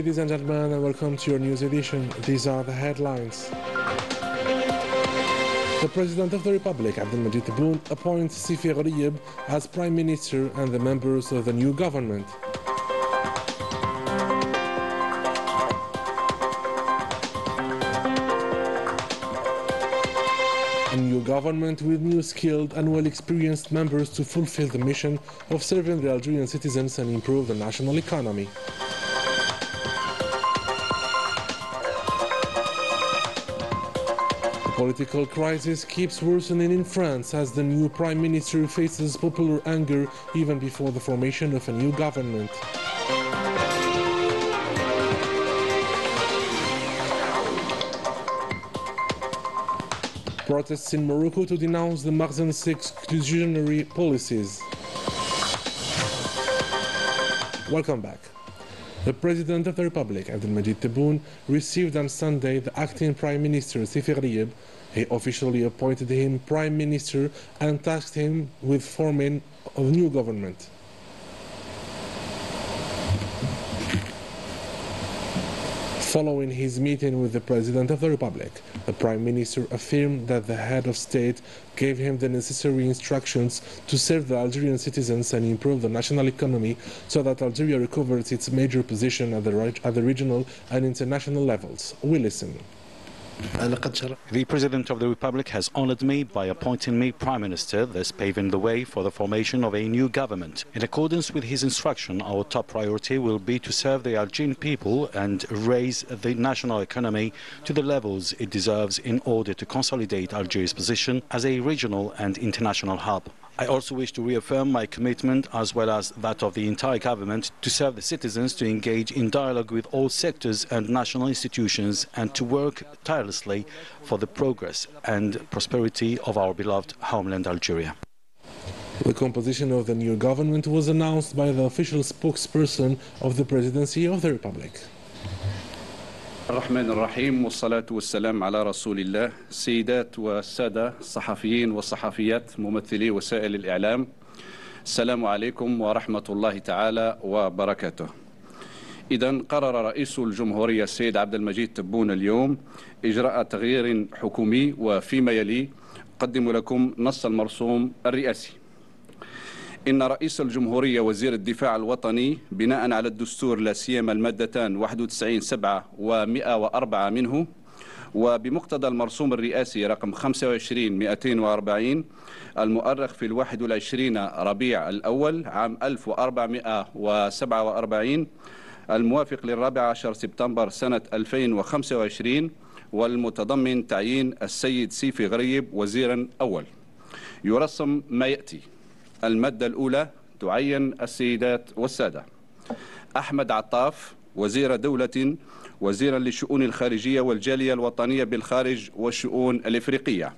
Ladies and gentlemen, and welcome to your news edition. These are the headlines. The President of the Republic, Abdelmajid Tebboune, appoints Sifi Gharieb as Prime Minister and the members of the new government. A new government with new skilled and well-experienced members to fulfill the mission of serving the Algerian citizens and improve the national economy. The political crisis keeps worsening in France as the new Prime Minister faces popular anger even before the formation of a new government. Protests in Morocco to denounce the Makhzen's exclusionary policies. Welcome back. The President of the Republic, Abdelmajid Tebboune, received on Sunday the acting Prime Minister, Sifi Gharieb. He officially appointed him Prime Minister and tasked him with forming a new government. Following his meeting with the President of the Republic, the Prime Minister affirmed that the head of state gave him the necessary instructions to serve the Algerian citizens and improve the national economy so that Algeria recovers its major position at the regional and international levels. We listen. The President of the Republic has honored me by appointing me Prime Minister, thus paving the way for the formation of a new government. In accordance with his instruction, our top priority will be to serve the Algerian people and raise the national economy to the levels it deserves in order to consolidate Algeria's position as a regional and international hub. I also wish to reaffirm my commitment, as well as that of the entire government, to serve the citizens, to engage in dialogue with all sectors and national institutions, and to work tirelessly for the progress and prosperity of our beloved homeland, Algeria. The composition of the new government was announced by the official spokesperson of the Presidency of the Republic. الرحمن الرحيم والصلاة والسلام على رسول الله. السيدات والسادة الصحفيين والصحفيات ممثلي وسائل الإعلام، السلام عليكم ورحمة الله تعالى وبركاته. إذن قرر رئيس الجمهورية السيد عبدالمجيد تبون اليوم إجراء تغيير حكومي، وفيما يلي أقدم لكم نص المرسوم الرئاسي. إن رئيس الجمهورية وزير الدفاع الوطني بناء على الدستور لا سيما المادتان 91(7) و104 منه، وبمقتضى المرسوم الرئاسي رقم 25/240 المؤرخ في 21 ربيع الأول عام 1447 الموافق ل14 سبتمبر سنة 2025، والمتضمن تعيين السيد سيفي غريب وزيرا أول. يرسم ما يأتي. المادة الأولى تعين السيدات والسادة: أحمد عطاف وزير دولة وزيرا للشؤون الخارجية والجالية الوطنية بالخارج والشؤون الإفريقية.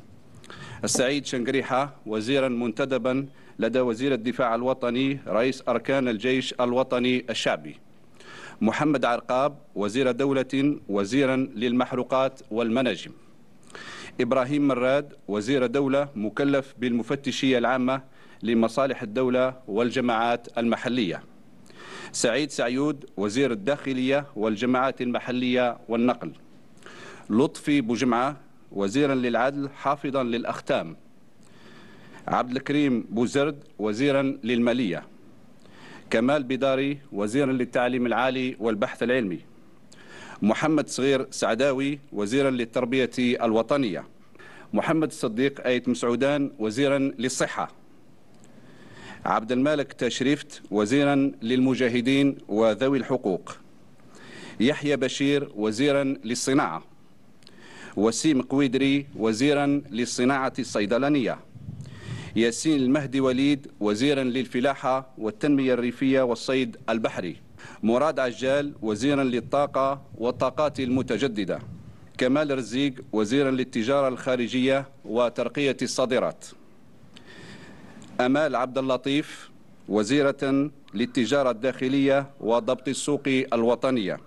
السعيد شنقريحة وزيرا منتدبا لدى وزير الدفاع الوطني رئيس أركان الجيش الوطني الشعبي. محمد عرقاب وزير دولة وزيرا للمحروقات والمناجم. إبراهيم مراد وزير دولة مكلف بالمفتشية العامة لمصالح الدولة والجماعات المحلية. سعيد سعيود وزير الداخلية والجماعات المحلية والنقل. لطفي بوجمعة وزيرا للعدل حافظا للأختام. عبد الكريم بوزرد وزيرا للمالية. كمال بداري وزيرا للتعليم العالي والبحث العلمي. محمد صغير سعداوي وزيرا للتربية الوطنية. محمد الصديق آيت مسعودان وزيرا للصحة. عبد المالك تشريفت وزيرا للمجاهدين وذوي الحقوق. يحيى بشير وزيرا للصناعة. وسيم قويدري وزيرا للصناعة الصيدلانية. ياسين المهدي وليد وزيرا للفلاحة والتنمية الريفية والصيد البحري. مراد عجال وزيرا للطاقة والطاقات المتجددة. كمال رزيق وزيرا للتجارة الخارجية وترقية الصادرات. أمال عبد اللطيف وزيرة للتجارة الداخلية وضبط السوق الوطنية.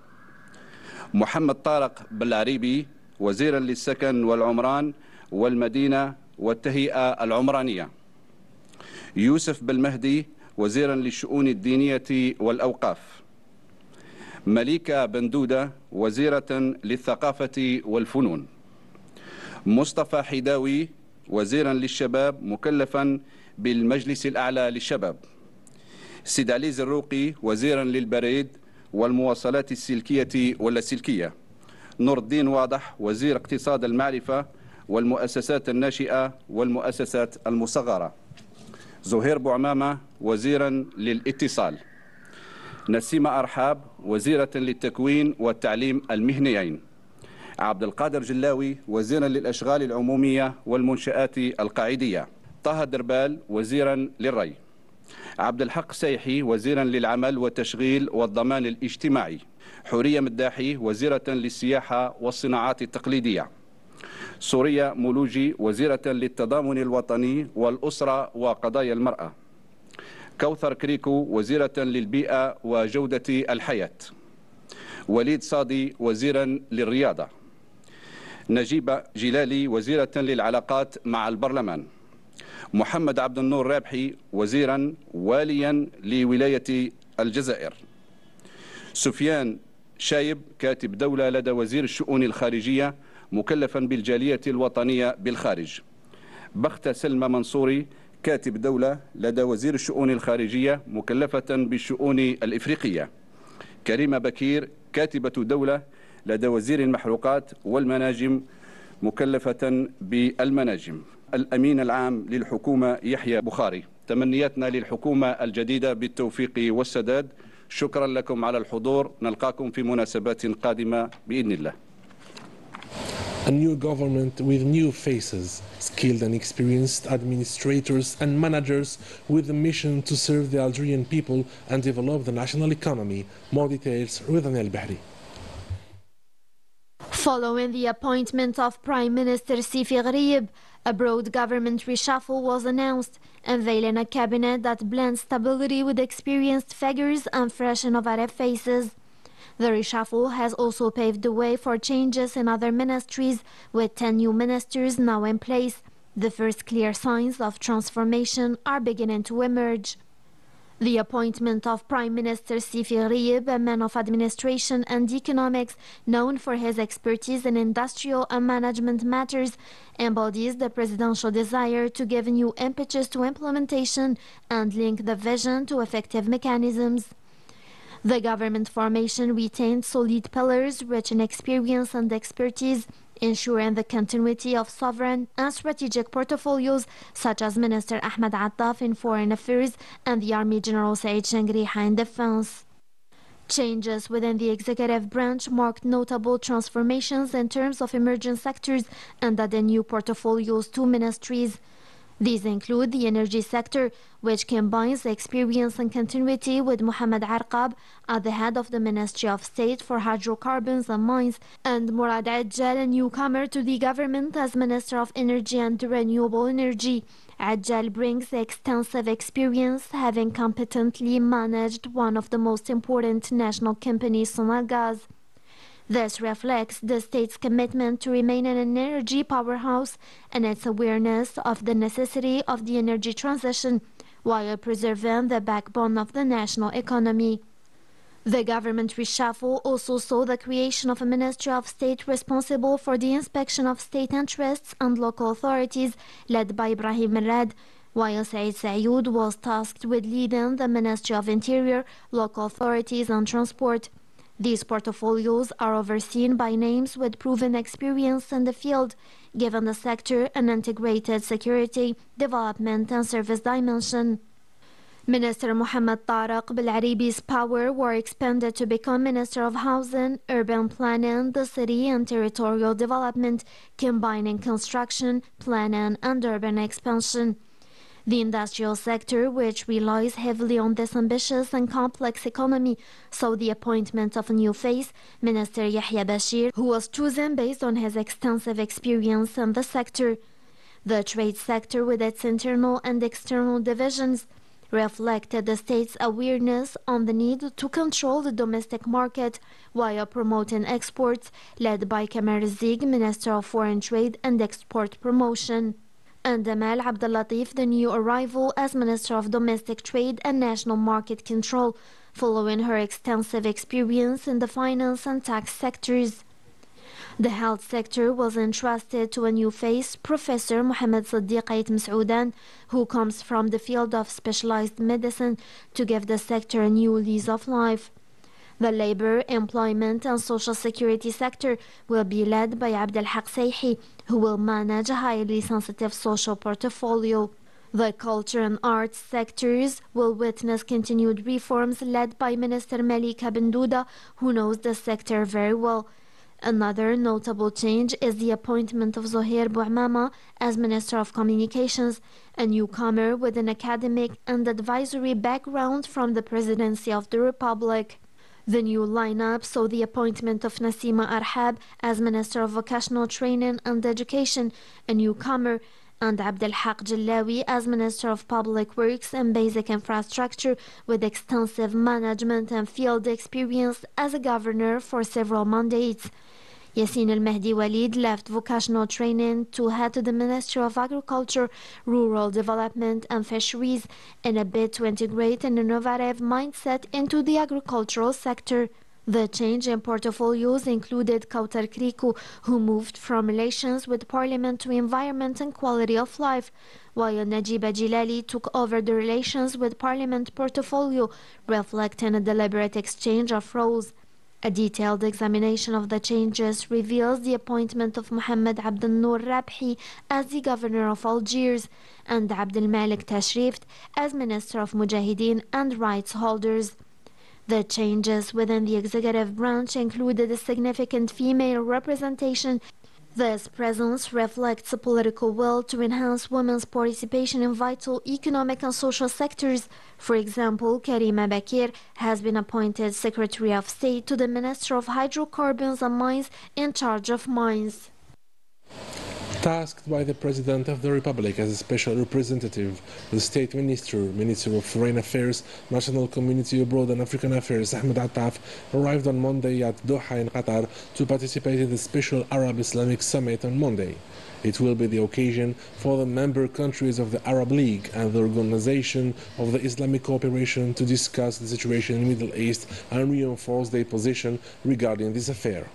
محمد طارق بالعريبي وزيرا للسكن والعمران والمدينة والتهيئة العمرانية. يوسف بالمهدي وزيرا للشؤون الدينية والأوقاف. مليكة بندودة وزيرة للثقافة والفنون. مصطفى حداوي وزيرا للشباب مكلفا بالمجلس الأعلى للشباب. سيد علي زروقي وزيرا للبريد والمواصلات السلكية واللاسلكية. نور الدين واضح وزير اقتصاد المعرفة والمؤسسات الناشئة والمؤسسات المصغرة. زهير بوعمامة وزيرا للاتصال. نسيمة أرحاب وزيرة للتكوين والتعليم المهنيين. عبد القادر جلاوي وزيرا للأشغال العمومية والمنشآت القاعدية. طه دربال وزيرا للري. عبد الحق سيحي وزيرا للعمل والتشغيل والضمان الاجتماعي. حورية مداحي وزيرة للسياحة والصناعات التقليدية. سوريا مولوجي وزيرة للتضامن الوطني والأسرة وقضايا المرأة. كوثر كريكو وزيرة للبيئة وجودة الحياة. وليد صادي وزيرا للرياضة. نجيبة جلالي وزيرة للعلاقات مع البرلمان. محمد عبد النور رابحي وزيرا واليا لولاية الجزائر. سفيان شايب كاتب دولة لدى وزير الشؤون الخارجية مكلفا بالجالية الوطنية بالخارج. بختة سلمى منصوري كاتب دولة لدى وزير الشؤون الخارجية مكلفة بالشؤون الإفريقية. كريمة بكير كاتبة دولة لدى وزير المحروقات والمناجم مكلفة بالمناجم. الأمين العام للحكومة يحيى بخاري. تمنياتنا للحكومة الجديدة بالتوفيق والسداد. شكرا لكم على الحضور. نلقاكم في مناسبات قادمة بإذن الله. A new government with new faces, skilled and experienced administrators and managers with a mission to serve the Algerian people and develop the national economy. More details with Anel Bahri. Following the appointment of Prime Minister Sifi Gharieb, a broad government reshuffle was announced, unveiling a cabinet that blends stability with experienced figures and fresh innovative faces. The reshuffle has also paved the way for changes in other ministries, with 10 new ministers now in place. The first clear signs of transformation are beginning to emerge. The appointment of Prime Minister Sifi Gharieb, a man of administration and economics known for his expertise in industrial and management matters, embodies the presidential desire to give new impetus to implementation and link the vision to effective mechanisms. The government formation retained solid pillars rich in experience and expertise, ensuring the continuity of sovereign and strategic portfolios such as Minister Ahmed Attaf in Foreign Affairs and the Army General Said Shangriha in Defense. Changes within the executive branch marked notable transformations in terms of emerging sectors and added new portfolios to ministries. These include the energy sector, which combines experience and continuity with Mohamed Arqab at the head of the Ministry of State for Hydrocarbons and Mines, and Murad Ajjal, a newcomer to the government as Minister of Energy and Renewable Energy. Ajjal brings extensive experience, having competently managed one of the most important national companies, Sonalgaz. This reflects the state's commitment to remain an energy powerhouse and its awareness of the necessity of the energy transition while preserving the backbone of the national economy. The government reshuffle also saw the creation of a Ministry of State responsible for the inspection of state interests and local authorities, led by Ibrahim Rad, while Said Sayoud was tasked with leading the Ministry of Interior, Local Authorities and Transport. These portfolios are overseen by names with proven experience in the field, giving the sector an integrated security, development and service dimension. Minister Mohamed Tariq Belaribi's power were expanded to become Minister of Housing, Urban Planning, the City and Territorial Development, combining construction, planning and urban expansion. The industrial sector, which relies heavily on this ambitious and complex economy, saw the appointment of a new face, Minister Yahya Bashir, who was chosen based on his extensive experience in the sector. The trade sector, with its internal and external divisions, reflected the state's awareness on the need to control the domestic market while promoting exports, led by Kamal Zig, Minister of Foreign Trade and Export Promotion. And Amal Abdellatif, the new arrival as Minister of Domestic Trade and National Market Control, following her extensive experience in the finance and tax sectors. The health sector was entrusted to a new face, Professor Mohamed Siddiq Ait Msoudan, who comes from the field of specialized medicine, to give the sector a new lease of life. The labor, employment and social security sector will be led by Abdelhak Seihi, who will manage a highly sensitive social portfolio. The culture and arts sectors will witness continued reforms led by Minister Malika Bendouda, who knows the sector very well. Another notable change is the appointment of Zohair Bouamama as Minister of Communications, a newcomer with an academic and advisory background from the Presidency of the Republic. The new lineup saw the appointment of Nassima Arhab as Minister of Vocational Training and Education, a newcomer, and Abdelhak Jallawi as Minister of Public Works and Basic Infrastructure, with extensive management and field experience as a governor for several mandates. Yassine Al-Mahdi Walid left vocational training to head to the Ministry of Agriculture, Rural Development and Fisheries in a bid to integrate an innovative mindset into the agricultural sector. The change in portfolios included Kautar Kriku, who moved from relations with Parliament to environment and quality of life, while Najiba Jilali took over the relations with Parliament portfolio, reflecting a deliberate exchange of roles. A detailed examination of the changes reveals the appointment of Mohamed Abdel Noor Rabhi as the governor of Algiers and Abdel Malik Tashrif as Minister of Mujahideen and Rights Holders. The changes within the executive branch included a significant female representation. This presence reflects a political will to enhance women's participation in vital economic and social sectors. For example, Karima Bakir has been appointed Secretary of State to the Minister of Hydrocarbons and Mines in charge of mines. Tasked by the President of the Republic as a special representative, the State Minister, Minister of Foreign Affairs, National Community Abroad and African Affairs, Ahmed Attaf, arrived on Monday at Doha in Qatar to participate in the Special Arab Islamic Summit on Monday. It will be the occasion for the member countries of the Arab League and the Organization of the Islamic Cooperation to discuss the situation in the Middle East and reinforce their position regarding this affair.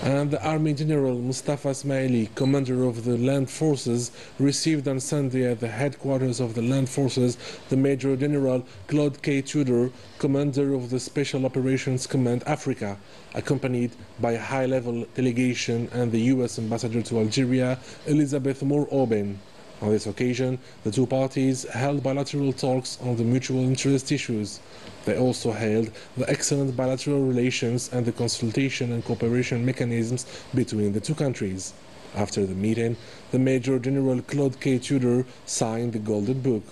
And the Army General Mustafa Ismaili, commander of the Land Forces, received on Sunday at the headquarters of the Land Forces the Major General Claude K. Tudor, commander of the Special Operations Command Africa, accompanied by a high-level delegation and the U.S. ambassador to Algeria, Elizabeth Moore-Oben. On this occasion, the two parties held bilateral talks on the mutual interest issues. They also hailed the excellent bilateral relations and the consultation and cooperation mechanisms between the two countries. After the meeting, the Major General Claude K. Tudor signed the Golden Book.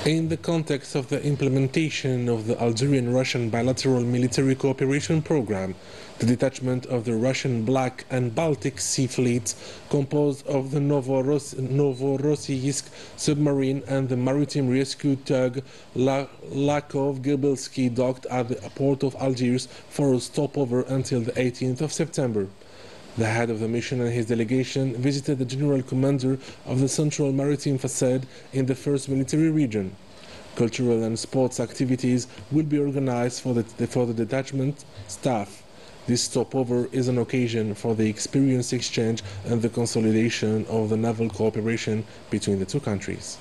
In the context of the implementation of the Algerian-Russian bilateral military cooperation program, the detachment of the Russian Black and Baltic Sea fleets, composed of the Novorossiysk submarine and the maritime rescue tug Lakov-Gebelsky, docked at the port of Algiers for a stopover until the 18th of September. The head of the mission and his delegation visited the general commander of the Central Maritime Facade in the First Military Region. Cultural and sports activities will be organized for the detachment staff. This stopover is an occasion for the experience exchange and the consolidation of the naval cooperation between the two countries.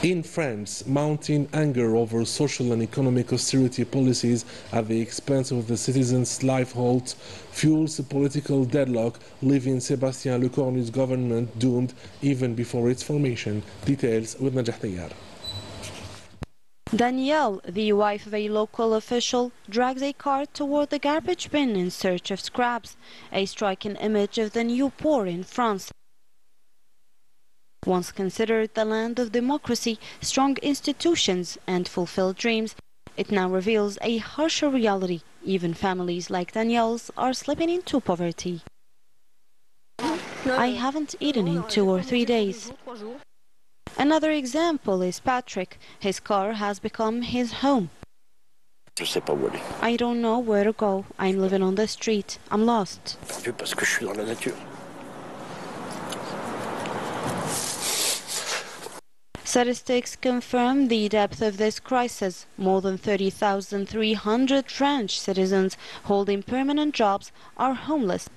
In France, mounting anger over social and economic austerity policies at the expense of the citizens' livelihood fuels a political deadlock, leaving Sébastien Lecornu's government doomed even before its formation. Details with Najah Tayyar. Danielle, the wife of a local official, drags a cart toward the garbage bin in search of scraps, a striking image of the new poor in France. Once considered the land of democracy, strong institutions and fulfilled dreams, it now reveals a harsher reality. Even families like Danielle's are slipping into poverty. I haven't eaten in 2 or 3 days. Another example is Patrick. His car has become his home. I don't know where to go. I'm living on the street. I'm lost. Statistics confirm the depth of this crisis. More than 30,300 French citizens holding permanent jobs are homeless.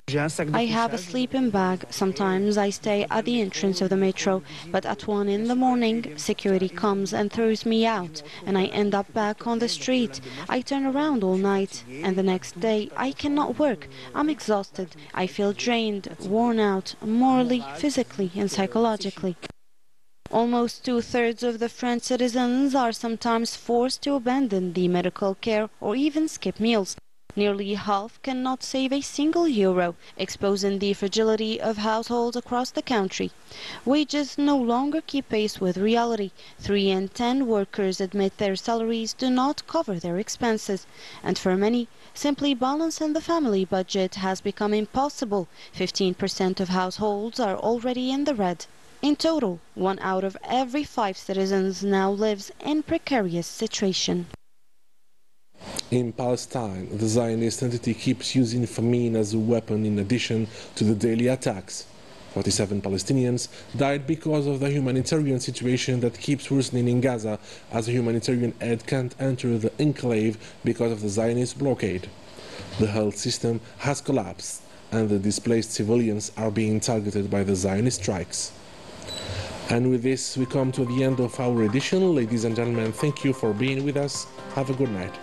I have a sleeping bag. Sometimes I stay at the entrance of the metro, but at 1 in the morning, security comes and throws me out, and I end up back on the street. I turn around all night, and the next day I cannot work. I'm exhausted. I feel drained, worn out, morally, physically, and psychologically. Almost 2/3 of the French citizens are sometimes forced to abandon the medical care or even skip meals. Nearly half cannot save a single euro, exposing the fragility of households across the country. Wages no longer keep pace with reality. 3 in 10 workers admit their salaries do not cover their expenses. And for many, simply balancing the family budget has become impossible. 15% of households are already in the red. In total, 1 out of every 5 citizens now lives in precarious situation. In Palestine, the Zionist entity keeps using famine as a weapon in addition to the daily attacks. 47 Palestinians died because of the humanitarian situation that keeps worsening in Gaza, as the humanitarian aid can't enter the enclave because of the Zionist blockade. The health system has collapsed, and the displaced civilians are being targeted by the Zionist strikes. And with this, we come to the end of our edition. Ladies and gentlemen, thank you for being with us. Have a good night.